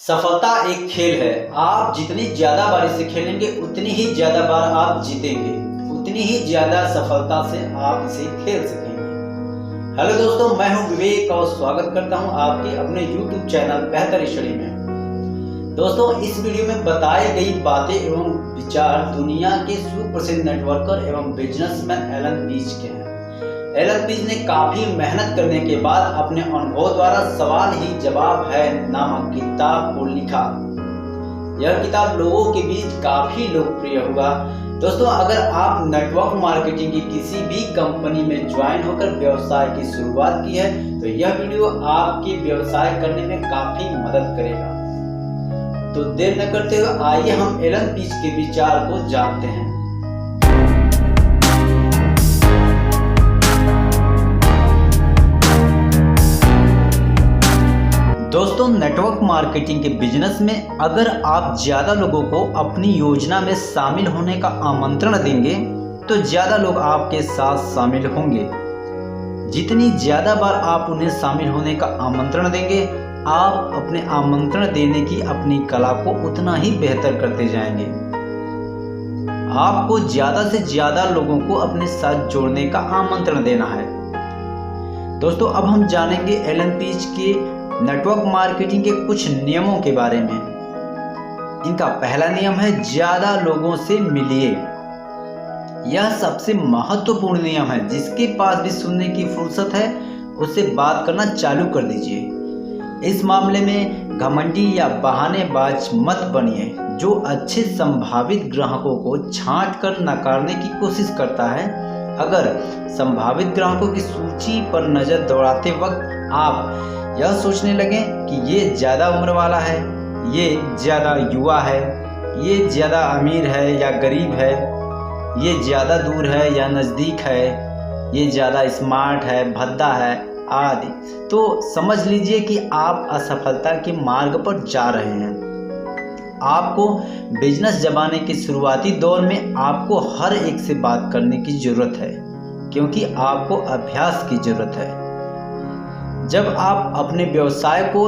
सफलता एक खेल है। आप जितनी ज्यादा बार इसे खेलेंगे उतनी ही ज्यादा बार आप जीतेंगे, उतनी ही ज्यादा सफलता से आप इसे खेल सकेंगे। हेलो दोस्तों, मैं हूं विवेक और स्वागत करता हूं आपके अपने YouTube चैनल बेहतर स्टडी में। दोस्तों, इस वीडियो में बताई गई बातें एवं विचार दुनिया के सुप्रसिद्ध नेटवर्कर एवं बिजनेसमैन एलन पीज के हैं। एलन पीज ने काफी मेहनत करने के बाद अपने अनुभव द्वारा सवाल ही जवाब है नामक किताब को लिखा। यह किताब लोगों के बीच काफी लोकप्रिय हुआ। दोस्तों, अगर आप नेटवर्क मार्केटिंग की किसी भी कंपनी में ज्वाइन होकर व्यवसाय की शुरुआत की है तो यह वीडियो आपके व्यवसाय करने में काफी मदद करेगा। तो देर न करते हुए आइए हम एलन पीज के विचार को जानते हैं। दोस्तों, नेटवर्क मार्केटिंग के बिजनेस में अगर आप ज़्यादा लोगों को अपनी योजना में शामिल होने का आमंत्रण देंगे तो ज़्यादा लोग आपके साथ शामिल होंगे। जितनी ज़्यादा बार आप उन्हें शामिल होने का आमंत्रण देंगे, आप अपने आमंत्रण देने की अपनी कला को उतना ही बेहतर करते जाएंगे। आपको ज़्यादा से ज़्यादा लोगों को अपने साथ जोड़ने का आमंत्रण देना है। दोस्तों, अब हम जानेंगे एलन पीज के नेटवर्क मार्केटिंग के कुछ नियमों के बारे में। इनका पहला नियम है ज्यादा लोगों से मिलिए। यह सबसे महत्वपूर्ण नियम है। जिसके पास भी सुनने की फुर्सत है उससे बात करना चालू कर दीजिए। इस मामले में घमंडी या बहानेबाज मत बनिए जो अच्छे संभावित ग्राहकों को छांट कर नकारने की कोशिश करता है। अगर संभावित ग्राहकों की सूची पर नजर दौड़ाते वक्त आप यह सोचने लगे कि ये ज़्यादा उम्र वाला है, ये ज़्यादा युवा है, ये ज़्यादा अमीर है या गरीब है, ये ज़्यादा दूर है या नज़दीक है, ये ज़्यादा स्मार्ट है, भद्दा है आदि, तो समझ लीजिए कि आप असफलता के मार्ग पर जा रहे हैं। आपको बिजनेस जमाने के शुरुआती दौर में आपको हर एक से बात करने की ज़रूरत है, क्योंकि आपको अभ्यास की ज़रूरत है। जब आप अपने व्यवसाय को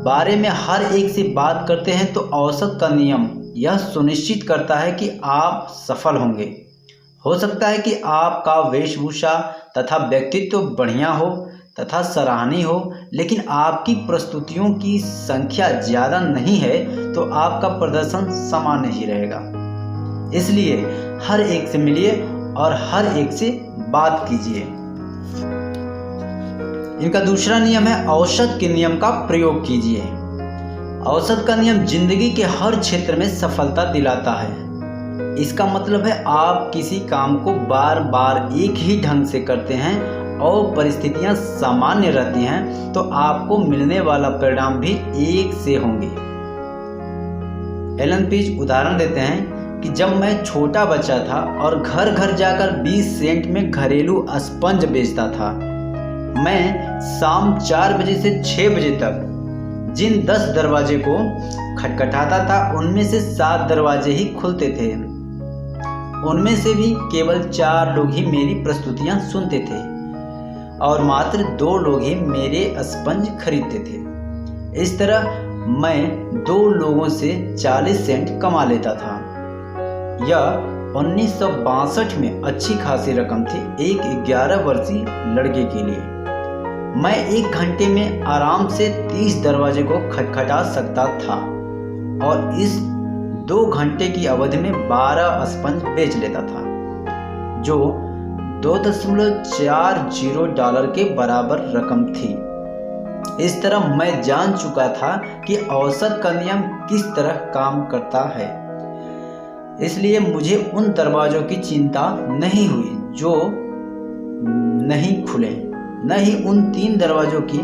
बारे में हर एक से बात करते हैं तो औसत का नियम यह सुनिश्चित करता है कि आप सफल होंगे। हो सकता है कि आपका वेशभूषा तथा व्यक्तित्व बढ़िया हो तथा सराहनीय हो, लेकिन आपकी प्रस्तुतियों की संख्या ज़्यादा नहीं है तो आपका प्रदर्शन सामान्य ही रहेगा। इसलिए हर एक से मिलिए और हर एक से बात कीजिए। इनका दूसरा नियम है औसत के नियम का प्रयोग कीजिए। औसत का नियम जिंदगी के हर क्षेत्र में सफलता दिलाता है। इसका मतलब है आप किसी काम को बार बार एक ही ढंग से करते हैं और परिस्थितियां सामान्य रहती हैं तो आपको मिलने वाला परिणाम भी एक से होंगे। एलन पीज उदाहरण देते हैं कि जब मैं छोटा बच्चा था और घर घर जाकर 20 सेंट में घरेलू स्पंज बेचता था, मैं शाम 4 बजे से 6 बजे तक जिन 10 दरवाजे को खटखटाता था उनमें से 7 दरवाजे ही खुलते थे। उनमें से भी केवल 4 लोग ही मेरी प्रस्तुतियां सुनते थे और मात्र 2 लोग ही मेरे स्पंज खरीदते थे। इस तरह मैं 2 लोगों से 40 सेंट कमा लेता था। यह 1962 में अच्छी खासी रकम थी एक 11 वर्षीय लड़के के लिए। मैं 1 घंटे में आराम से 30 दरवाजे को खटखटा सकता था और इस 2 घंटे की अवधि में 12 स्पंज बेच लेता था, जो $2.40 के बराबर रकम थी। इस तरह मैं जान चुका था कि औसत का नियम किस तरह काम करता है। इसलिए मुझे उन दरवाजों की चिंता नहीं हुई जो नहीं खुले, न ही उन 3 दरवाजों की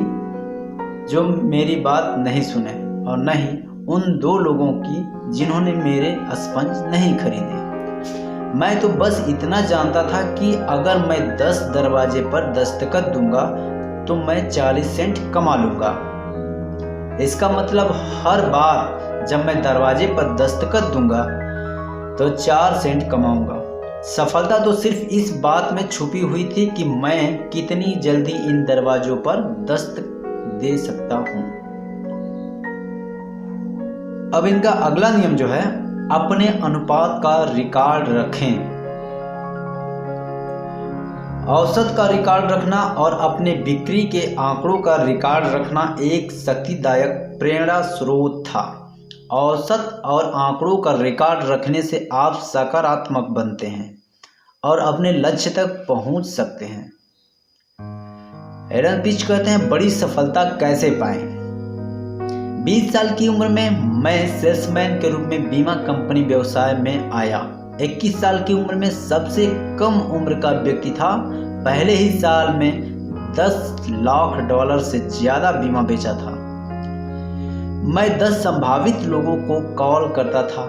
जो मेरी बात नहीं सुने और न ही उन 2 लोगों की जिन्होंने मेरे स्पंज नहीं खरीदे। मैं तो बस इतना जानता था कि अगर मैं 10 दरवाजे पर दस्तखत दूंगा तो मैं 40 सेंट कमा लूंगा। इसका मतलब हर बार जब मैं दरवाजे पर दस्तखत दूंगा तो 4 सेंट कमाऊंगा। सफलता तो सिर्फ इस बात में छुपी हुई थी कि मैं कितनी जल्दी इन दरवाजों पर दस्तक दे सकता हूं। अब इनका अगला नियम जो है, अपने अनुपात का रिकॉर्ड रखें। औसत का रिकॉर्ड रखना और अपने बिक्री के आंकड़ों का रिकॉर्ड रखना एक शक्तिदायक प्रेरणा स्रोत था। औसत और आंकड़ों का रिकॉर्ड रखने से आप सकारात्मक बनते हैं और अपने लक्ष्य तक पहुंच सकते हैं। एलन पीज कहते हैं, बड़ी सफलता कैसे पाएं? 20 साल की उम्र में मैं सेल्समैन के रूप में बीमा कंपनी व्यवसाय में आया। 21 साल की उम्र में सबसे कम उम्र का व्यक्ति था। पहले ही साल में $10 लाख से ज़्यादा बीमा बेचा था। मैं 10 संभावित लोगों को कॉल करता था।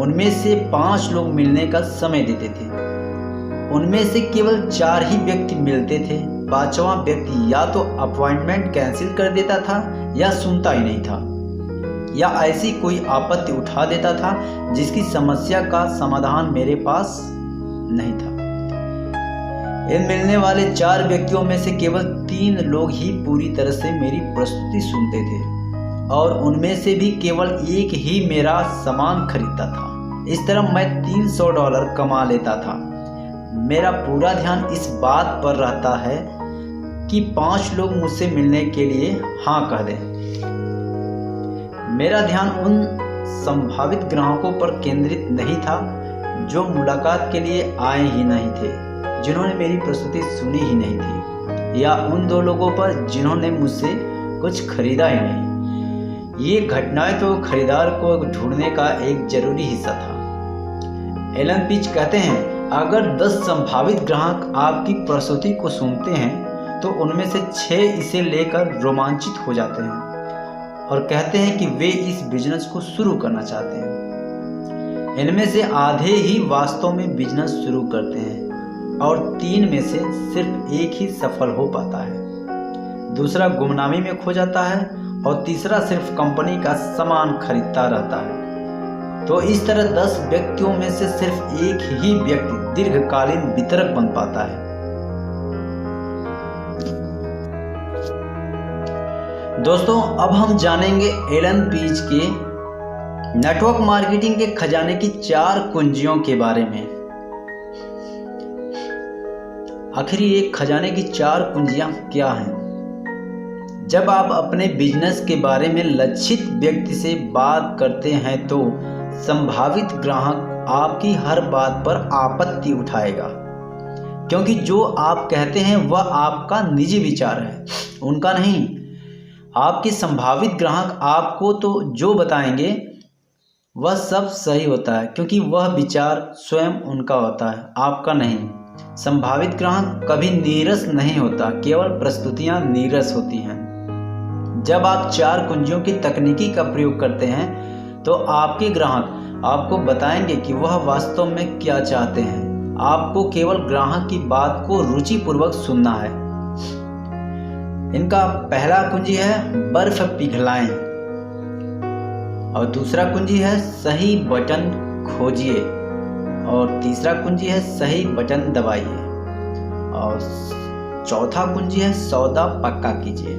उनमें से 5 लोग मिलने का समय देते थे। उनमें से केवल 4 ही व्यक्ति मिलते थे। 5वां व्यक्ति या तो अपॉइंटमेंट कैंसिल कर देता था या सुनता ही नहीं था, या ऐसी कोई आपत्ति उठा देता था जिसकी समस्या का समाधान मेरे पास नहीं था। इन मिलने वाले 4 व्यक्तियों में से केवल 3 लोग ही पूरी तरह से मेरी प्रस्तुति सुनते थे और उनमें से भी केवल एक ही मेरा सामान खरीदता था। इस तरह मैं $300 कमा लेता था। मेरा पूरा ध्यान इस बात पर रहता है कि 5 लोग मुझसे मिलने के लिए हाँ कह दें। मेरा ध्यान उन संभावित ग्राहकों पर केंद्रित नहीं था जो मुलाकात के लिए आए ही नहीं थे, जिन्होंने मेरी प्रस्तुति सुनी ही नहीं थी, या उन 2 लोगों पर जिन्होंने मुझसे कुछ खरीदा ही नहीं। ये घटनाएं तो खरीदार को ढूंढने का एक जरूरी हिस्सा था। एलन पीज कहते हैं, अगर 10 संभावित ग्राहक आपकी प्रस्तुति को सुनते हैं तो उनमें से 6 इसे लेकर रोमांचित हो जाते हैं और कहते हैं कि वे इस बिजनेस को शुरू करना चाहते हैं। इनमें से आधे ही वास्तव में बिजनेस शुरू करते हैं और 3 में से सिर्फ एक ही सफल हो पाता है। दूसरा गुमनामी में खो जाता है और तीसरा सिर्फ कंपनी का सामान खरीदता रहता है। तो इस तरह 10 व्यक्तियों में से सिर्फ एक ही व्यक्ति दीर्घकालीन वितरक बन पाता है। दोस्तों, अब हम जानेंगे एलन पीज के नेटवर्क मार्केटिंग के खजाने की 4 कुंजियों के बारे में। आखिर ये खजाने की 4 कुंजियां क्या हैं? जब आप अपने बिजनेस के बारे में लक्षित व्यक्ति से बात करते हैं तो संभावित ग्राहक आपकी हर बात पर आपत्ति उठाएगा, क्योंकि जो आप कहते हैं वह आपका निजी विचार है, उनका नहीं। आपके संभावित ग्राहक आपको तो जो बताएंगे वह सब सही होता है, क्योंकि वह विचार स्वयं उनका होता है, आपका नहीं। संभावित ग्राहक कभी नीरस नहीं होता, केवल प्रस्तुतियां नीरस होती हैं। जब आप 4 कुंजियों की तकनीकी का प्रयोग करते हैं तो आपके ग्राहक आपको बताएंगे कि वह वास्तव में क्या चाहते हैं। आपको केवल ग्राहक की बात को रुचिपूर्वक सुनना है। इनका पहला कुंजी है बर्फ पिघलाएं, और दूसरा कुंजी है सही बटन खोजिए, और तीसरा कुंजी है सही बटन दबाइए, और चौथा कुंजी है सौदा पक्का कीजिए।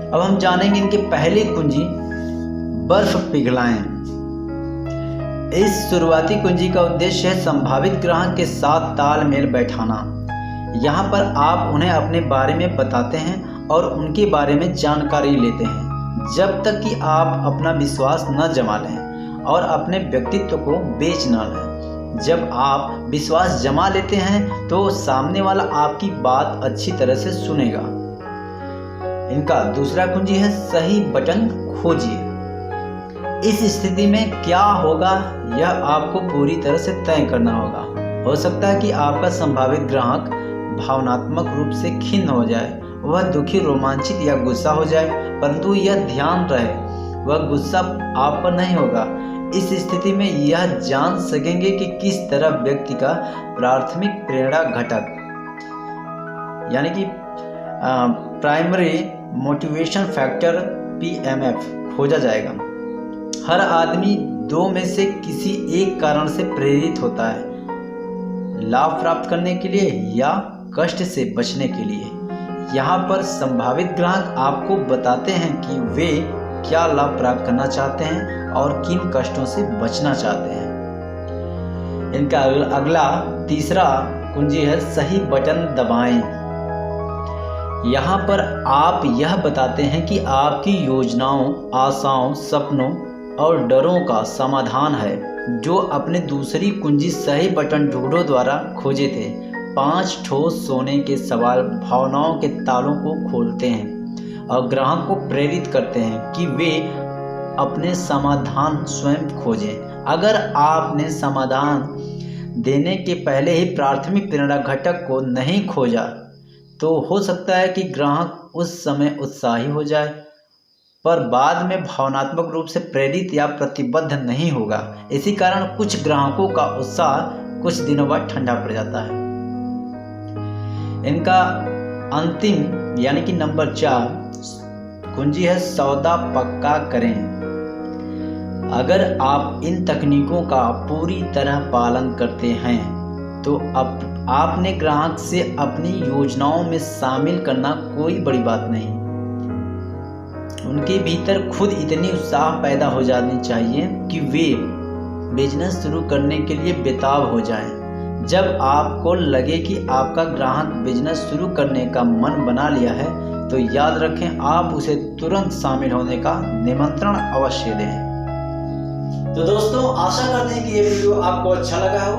अब हम जानेंगे इनके पहले कुंजी बर्फ पिघलाएं। इस शुरुआती कुंजी का उद्देश्य है संभावित ग्राहक के साथ तालमेल बैठाना। यहाँ पर आप उन्हें अपने बारे में बताते हैं और उनके बारे में जानकारी लेते हैं, जब तक कि आप अपना विश्वास न जमा लें और अपने व्यक्तित्व को बेच न लें। जब आप विश्वास जमा लेते हैं तो सामने वाला आपकी बात अच्छी तरह से सुनेगा। इनका दूसरा कुंजी है सही बटन खोजिए। इस स्थिति में क्या होगा यह आपको पूरी तरह से तय करना होगा। हो सकता है कि आपका संभावित ग्राहक भावनात्मक रूप से खिन्न हो जाए, वह दुखी, रोमांचित या गुस्सा हो जाए, परंतु यह ध्यान रहे वह गुस्सा आप पर नहीं होगा। इस स्थिति में यह जान सकेंगे कि किस तरह व्यक्ति का प्राथमिक प्रेरणा घटक यानी कि प्राइमरी मोटिवेशन फैक्टर PMF खोजा जाएगा। हर आदमी 2 में से किसी एक कारण से प्रेरित होता है, लाभ प्राप्त करने के लिए या कष्ट से बचने के लिए। यहाँ पर संभावित ग्राहक आपको बताते हैं कि वे क्या लाभ प्राप्त करना चाहते हैं और किन कष्टों से बचना चाहते हैं। इनका अगला तीसरा कुंजी है सही बटन दबाएं। यहाँ पर आप यह बताते हैं कि आपकी योजनाओं, आशाओं, सपनों और डरों का समाधान है, जो अपने दूसरी कुंजी सही बटन ढूंढो द्वारा खोजे थे। 5 ठोस सोने के सवाल भावनाओं के तालों को खोलते हैं और ग्राहक को प्रेरित करते हैं कि वे अपने समाधान स्वयं खोजें। अगर आपने समाधान देने के पहले ही प्राथमिक प्रेरणा घटक को नहीं खोजा तो हो सकता है कि ग्राहक उस समय उत्साही हो जाए पर बाद में भावनात्मक रूप से प्रेरित या प्रतिबद्ध नहीं होगा। इसी कारण कुछ ग्राहकों का उत्साह कुछ दिनों बाद ठंडा पड़ जाता है। इनका अंतिम यानी कि नंबर 4 कुंजी है सौदा पक्का करें। अगर आप इन तकनीकों का पूरी तरह पालन करते हैं तो अब आपने ग्राहक से अपनी योजनाओं में शामिल करना कोई बड़ी बात नहीं। उनके भीतर खुद इतनी उत्साह पैदा हो जानी चाहिए कि वे बिजनेस शुरू करने के लिए बेताब हो जाएं। जब आपको लगे कि आपका ग्राहक बिजनेस शुरू करने का मन बना लिया है तो याद रखें, आप उसे तुरंत शामिल होने का निमंत्रण अवश्य दें। तो दोस्तों, आशा करते हैं कि ये वीडियो आपको अच्छा लगा हो,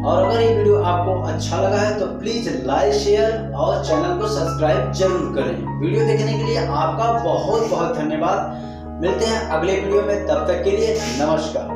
और अगर ये वीडियो आपको अच्छा लगा है तो प्लीज लाइक, शेयर और चैनल को सब्सक्राइब जरूर करें। वीडियो देखने के लिए आपका बहुत बहुत धन्यवाद। मिलते हैं अगले वीडियो में, तब तक के लिए नमस्कार।